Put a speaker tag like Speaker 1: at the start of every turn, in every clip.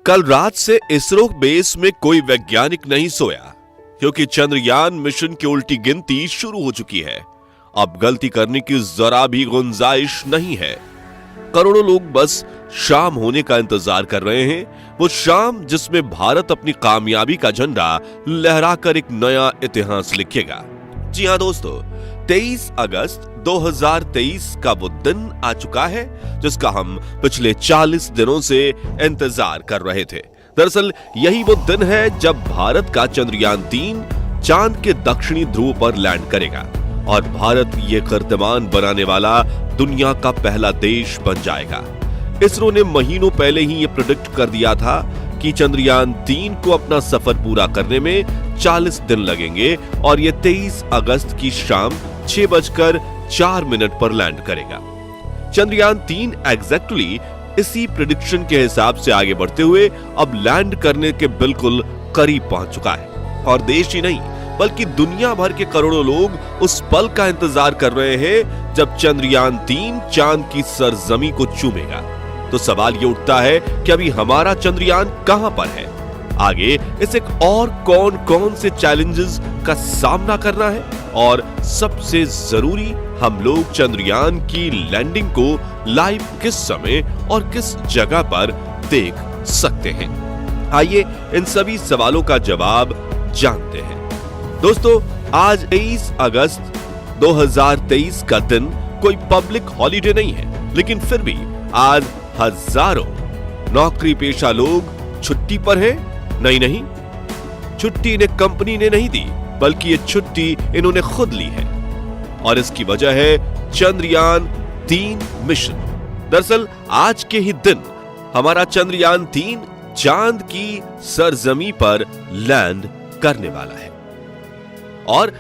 Speaker 1: कल रात से इसरो बेस में कोई वैज्ञानिक नहीं सोया, क्योंकि चंद्रयान मिशन की उल्टी गिनती शुरू हो चुकी है। अब गलती करने की जरा भी गुंजाइश नहीं है। करोड़ों लोग बस शाम होने का इंतजार कर रहे हैं, वो शाम जिसमें भारत अपनी कामयाबी का झंडा लहराकर एक नया इतिहास लिखेगा। जी हां दोस्तों, 23 अगस्त 2023 का वो दिन आ चुका है जिसका हम पिछले 40 दिनों से इंतजार कर रहे थे। दरअसल यही वो दिन है जब भारत का चंद्रयान 3 चांद के दक्षिणी ध्रुव पर लैंड करेगा और भारत ये कीर्तिमान बनाने वाला दुनिया का पहला देश बन जाएगा। इसरो ने महीनों पहले ही ये प्रेडिक्ट कर दिया था कि चंद्रयान 3 को अपना सफर पूरा करने में 40 दिन लगेंगे और ये 23 अगस्त की शाम 6:04 पर लैंड करेगा। चंद्रयान 3 एग्जैक्टली इसी प्रेडिक्शन के हिसाब से आगे बढ़ते हुए अब लैंड करने के बिल्कुल करीब पहुंच चुका है और देश ही नहीं बल्कि दुनिया भर के करोड़ों लोग उस पल का इंतजार कर रहे हैं जब चंद्रयान 3 चांद की सरजमी को चूमेगा। तो सवाल ये उठता है कि अभी हमारा चंद्रयान कहां पर है, आगे इसे और कौन कौन से चैलेंजेस का सामना करना है और सबसे जरूरी हम लोग चंद्रयान की लैंडिंग को लाइव किस समय और किस जगह पर देख सकते हैं। आइए इन सभी सवालों का जवाब जानते हैं। दोस्तों, आज 23 अगस्त 2023 का दिन कोई पब्लिक हॉलिडे नहीं है, लेकिन फिर भी आज हजारों नौकरी पेशा लोग छुट्टी पर हैं। नहीं, छुट्टी इन्हें कंपनी ने नहीं दी, बल्कि ये छुट्टी इन्होंने खुद ली है और इसकी वजह है चंद्रयान 3 मिशन। दरअसल आज के ही दिन हमारा चंद्रयान 3 चांद की सरजमी पर लैंड करने वाला है और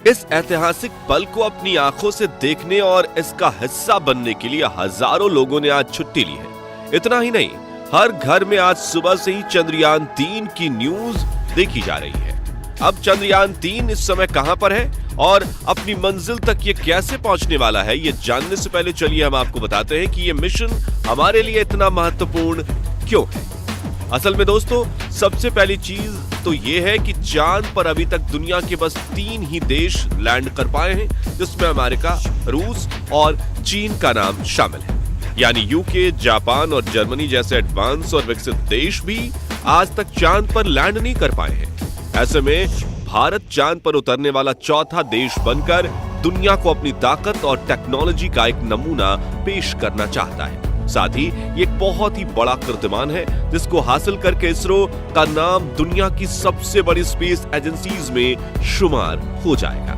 Speaker 1: इस ऐतिहासिक पल को अपनी आंखों से देखने और इसका हिस्सा बनने के लिए हजारों लोगों ने आज छुट्टी ली है। इतना ही नहीं, हर घर में आज सुबह से ही चंद्रयान 3 की न्यूज देखी जा रही है। अब चंद्रयान 3 इस समय कहां पर है और अपनी मंजिल तक ये कैसे पहुंचने वाला है, ये जानने से पहले चलिए हम आपको बताते हैं कि ये मिशन हमारे लिए इतना महत्वपूर्ण क्यों है। असल में दोस्तों, सबसे पहली चीज तो ये है कि चांद पर अभी तक दुनिया के बस 3 ही देश लैंड कर पाए हैं, जिसमें अमेरिका, रूस और चीन का नाम शामिल है। यानी यूके, जापान और जर्मनी जैसे एडवांस और विकसित देश भी आज तक चांद पर लैंड नहीं कर पाए हैं। ऐसे में भारत चांद पर उतरने वाला चौथा देश बनकर दुनिया को अपनी ताकत और टेक्नोलॉजी का एक नमूना पेश करना चाहता है। साथ ही ये एक बहुत ही बड़ा कीर्तिमान है जिसको हासिल करके इसरो का नाम दुनिया की सबसे बड़ी स्पेस एजेंसीज में शुमार हो जाएगा।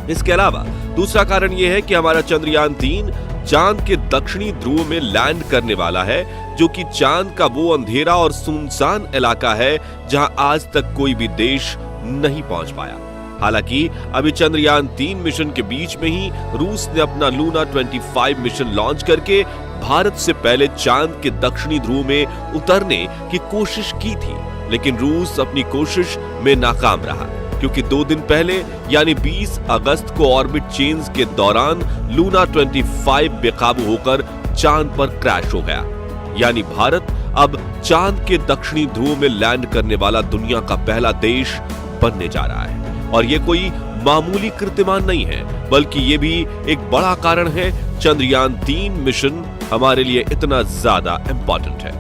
Speaker 1: इसके अलावा दूसरा कारण यह है कि हमारा चंद्रयान 3 चांद के दक्षिणी ध्रुव में लैंड करने वाला है, जो कि चांद का वो अंधेरा और सुनसान इलाका है जहां आज तक कोई भी देश नहीं पहुंच पाया। हालांकि अभी चंद्रयान 3 मिशन के बीच में ही रूस ने अपना लूना 25 मिशन लॉन्च करके भारत से पहले चांद के दक्षिणी ध्रुव में उतरने की कोशिश की थी, लेकिन रूस अपनी कोशिश में नाकाम रहा, क्योंकि 2 दिन पहले यानी 20 अगस्त को ऑर्बिट चेंज के दौरान लूना 25 बेकाबू होकर चांद पर क्रैश हो गया। यानी भारत अब चांद के दक्षिणी ध्रुव में लैंड करने वाला दुनिया का पहला देश बनने जा रहा है और ये कोई मामूली कीर्तिमान नहीं है, बल्कि ये भी एक बड़ा कारण है चंद्रयान 3 मिशन हमारे लिए इतना ज्यादा इंपॉर्टेंट है।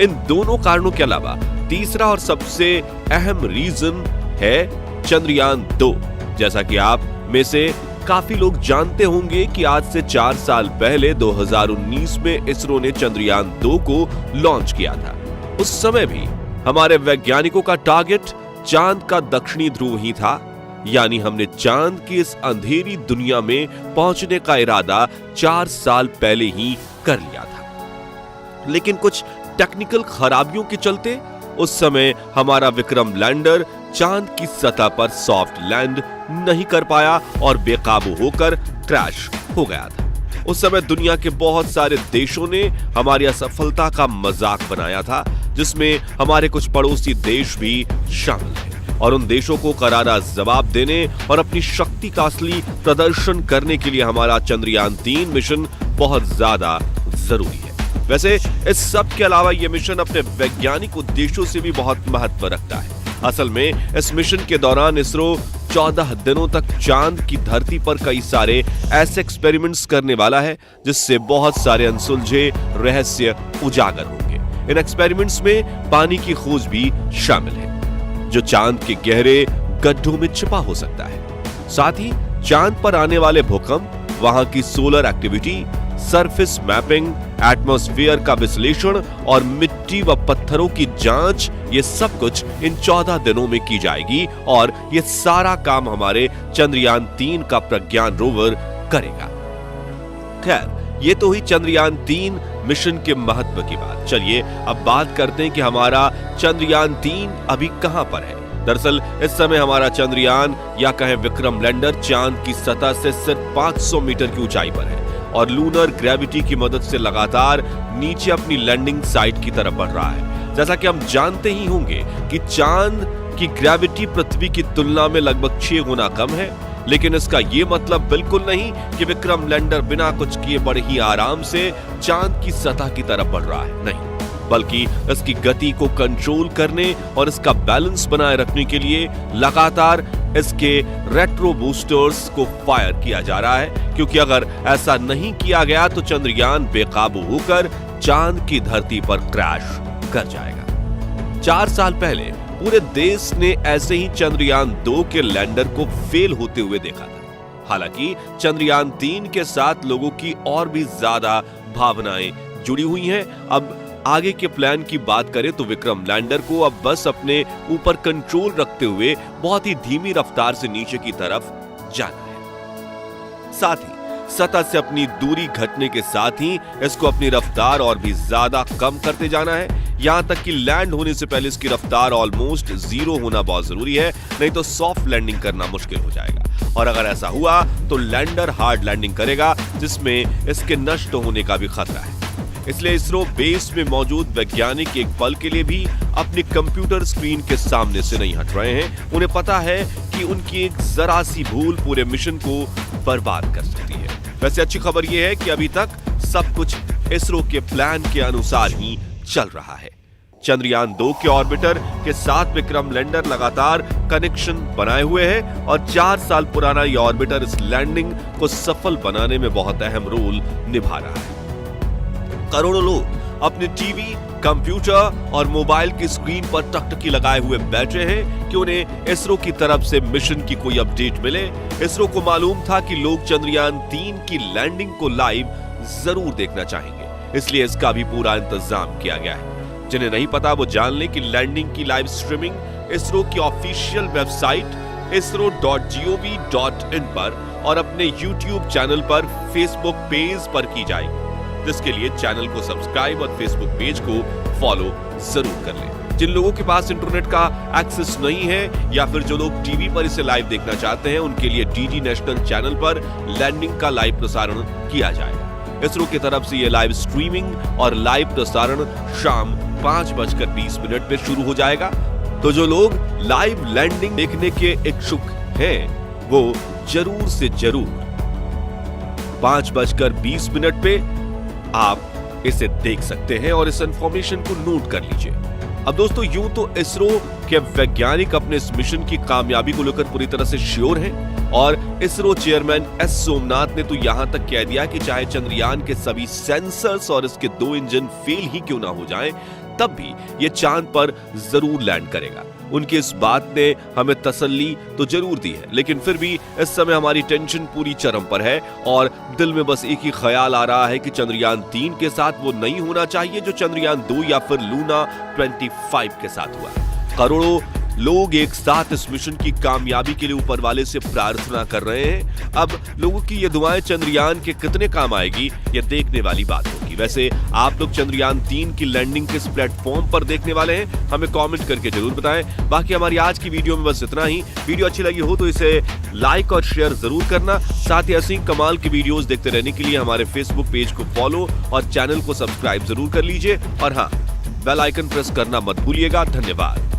Speaker 1: इन दोनों कारणों के अलावा तीसरा और सबसे अहम रीजन है चंद्रयान 2। जैसा कि आप में से काफी लोग जानते होंगे कि आज से 4 साल पहले 2019 में इसरो ने चंद्रयान 2 को लॉन्च किया था। उस समय भी हमारे वैज्ञानिकों का टारगेट चांद का दक्षिणी ध्रुव ही था, यानी हमने चांद की इस अंधेरी दुनिया में पहुंचने का इरादा 4 साल पहले ही कर लिया था। लेकिन कुछ टेक्निकल खराबियों के चलते उस समय हमारा विक्रम लैंडर चांद की सतह पर सॉफ्ट लैंड नहीं कर पाया और बेकाबू होकर क्रैश हो गया था। उस समय दुनिया के बहुत सारे देशों ने हमारी असफलता का मजाक बनाया था, जिसमें हमारे कुछ पड़ोसी देश भी शामिल थे और उन देशों को करारा जवाब देने और अपनी शक्ति का असली प्रदर्शन करने के लिए हमारा चंद्रयान 3 मिशन बहुत ज्यादा जरूरी है। वैसे इस सब के अलावा यह मिशन अपने वैज्ञानिक उद्देश्यों से भी बहुत महत्व रखता है। असल में इस मिशन के दौरान इसरो 14 दिनों तक चांद की धरती पर कई सारे ऐसे एक्सपेरिमेंट्स करने वाला है जिससे बहुत सारे अनसुलझे रहस्य उजागर होंगे। इन एक्सपेरिमेंट्स में पानी की खोज भी शामिल है जो चांद के गहरे गड्ढों में छिपा हो सकता है। साथ ही चांद पर आने वाले भूकंप, वहां की solar activity, surface mapping, atmosphere का विश्लेषण और मिट्टी व पत्थरों की जांच, ये सब कुछ इन 14 दिनों में की जाएगी और ये सारा काम हमारे चंद्रयान 3 का प्रज्ञान रोवर करेगा। खैर, ये तो हुई चंद्रयान 3 मिशन के महत्व की बात। चलिए अब बात करते हैं कि हमारा चंद्रयान 3 अभी कहां पर है। दरअसल इस समय हमारा चंद्रयान या कहें विक्रम लैंडर चांद की सतह से सिर्फ 500 मीटर की ऊंचाई पर है और लूनर ग्रेविटी की मदद से लगातार नीचे अपनी लैंडिंग साइट की तरफ बढ़ रहा है। जैसा कि हम जानते ही होंगे कि चांद की ग्रेविटी पृथ्वी की तुलना में लगभग 6 गुना कम है, लेकिन इसका यह मतलब बिल्कुल नहीं कि विक्रम लैंडर बिना कुछ किए बड़े ही आराम से चांद की सतह की तरफ बढ़ रहा है। नहीं, बल्कि इसकी गति को कंट्रोल करने और इसका बैलेंस बनाए रखने के लिए लगातार इसके रेट्रो बूस्टर्स को फायर किया जा रहा है, क्योंकि अगर ऐसा नहीं किया गया तो चंद्रयान बेकाबू होकर चांद की धरती पर क्रैश कर जाएगा। 4 साल पहले पूरे देश ने ऐसे ही चंद्रयान 2 के लैंडर को फेल होते हुए देखा था। हालांकि चंद्रयान 3 के साथ लोगों की और भी ज्यादा भावनाएं जुड़ी हुई हैं। अब आगे के प्लान की बात करें तो विक्रम लैंडर को अब बस अपने ऊपर कंट्रोल रखते हुए बहुत ही धीमी रफ्तार से नीचे की तरफ जाना है। साथ ही सतह से अपनी दूरी घटने के साथ ही इसको अपनी रफ्तार और भी ज्यादा कम करते जाना है, यहां तक कि लैंड होने से पहले इसकी रफ्तार ऑलमोस्ट 0 होना बहुत जरूरी है, नहीं तो सॉफ्ट लैंडिंग करना मुश्किल हो जाएगा। और अगर ऐसा हुआ तो लैंडर हार्ड लैंडिंग करेगा जिसमें इसके नष्ट होने का भी खतरा है। इसलिए इसरो बेस में मौजूद वैज्ञानिक एक पल के लिए भी अपनी कंप्यूटर स्क्रीन के सामने से नहीं हट रहे हैं। उन्हें पता है कि उनकी एक जरा सी भूल पूरे मिशन को बर्बाद कर सकती है। वैसे अच्छी खबर यह है कि अभी तक सब कुछ इसरो के प्लान के अनुसार ही चल रहा है। चंद्रयान 2 के ऑर्बिटर के साथ विक्रम लैंडर लगातार कनेक्शन बनाए हुए है और 4 साल पुराना यह ऑर्बिटर इस लैंडिंग को सफल बनाने में बहुत अहम रोल निभा रहा है। करोड़ों लोग अपने टीवी, कंप्यूटर और मोबाइल की स्क्रीन पर टकटकी लगाए हुए बैठे हैं कि उन्हें इसरो की तरफ से मिशन की कोई अपडेट मिले। इसरो को मालूम था कि लोग चंद्रयान 3 की लैंडिंग को लाइव जरूर देखना चाहेंगे, इसलिए इसका भी पूरा इंतजाम किया गया है। जिन्हें नहीं पता वो जान लें कि लैंडिंग की लाइव स्ट्रीमिंग इसरो की ऑफिशियल वेबसाइट isro.gov.in पर और अपने YouTube चैनल पर, फेसबुक पेज पर की जाएगी, जिसके लिए चैनल को सब्सक्राइब और फेसबुक पेज को फॉलो जरूर कर लें। जिन लोगों के पास इंटरनेट का एक्सेस नहीं है या फिर जो लोग टीवी पर इसे लाइव देखना चाहते हैं, उनके लिए डीडी नेशनल चैनल पर लैंडिंग का लाइव प्रसारण किया जाएगा। इसरो की तरफ से यह लाइव स्ट्रीमिंग और लाइव प्रसारण शाम 5:20 पे शुरू हो जाएगा। तो जो लोग लाइव लैंडिंग देखने के इच्छुक हैं वो जरूर से जरूर 5:20 पे आप इसे देख सकते हैं और इस इंफॉर्मेशन को नोट कर लीजिए। अब दोस्तों, यूं तो इसरो के वैज्ञानिक अपने इस मिशन की कामयाबी को लेकर पूरी तरह से श्योर हैं और इसरो चेयरमैन एस सोमनाथ ने तो यहां तक कह दिया कि चाहे चंद्रयान के सभी सेंसर्स और इसके 2 इंजन फेल ही क्यों ना हो जाएं, तब भी ये चांद पर जरूर लैंड करेगा। उनकी इस बात ने हमें तसल्ली तो जरूर दी है, लेकिन फिर भी इस समय हमारी टेंशन पूरी चरम पर है और दिल में बस एक ही ख्याल आ रहा है कि चंद्रयान 3 के साथ वो नहीं होना चाहिए जो चंद्रयान 2 या फिर लूना 25 के साथ हुआ। करोड़ों लोग एक साथ इस मिशन की कामयाबी के लिए ऊपर वाले से प्रार्थना कर रहे हैं। अब लोगों की ये दुआएं चंद्रयान के कितने काम आएगी, ये देखने वाली बात होगी। वैसे आप लोग चंद्रयान 3 की लैंडिंग किस प्लेटफॉर्म पर देखने वाले हैं, हमें कमेंट करके जरूर बताएं। बाकी हमारी आज की वीडियो में बस इतना ही। वीडियो अच्छी लगी हो तो इसे लाइक और शेयर जरूर करना। साथ ही ऐसी कमाल की वीडियोस देखते रहने के लिए हमारे फेसबुक पेज को फॉलो और चैनल को सब्सक्राइब जरूर कर लीजिए। और हाँ, बेल आइकन प्रेस करना मत भूलिएगा। धन्यवाद।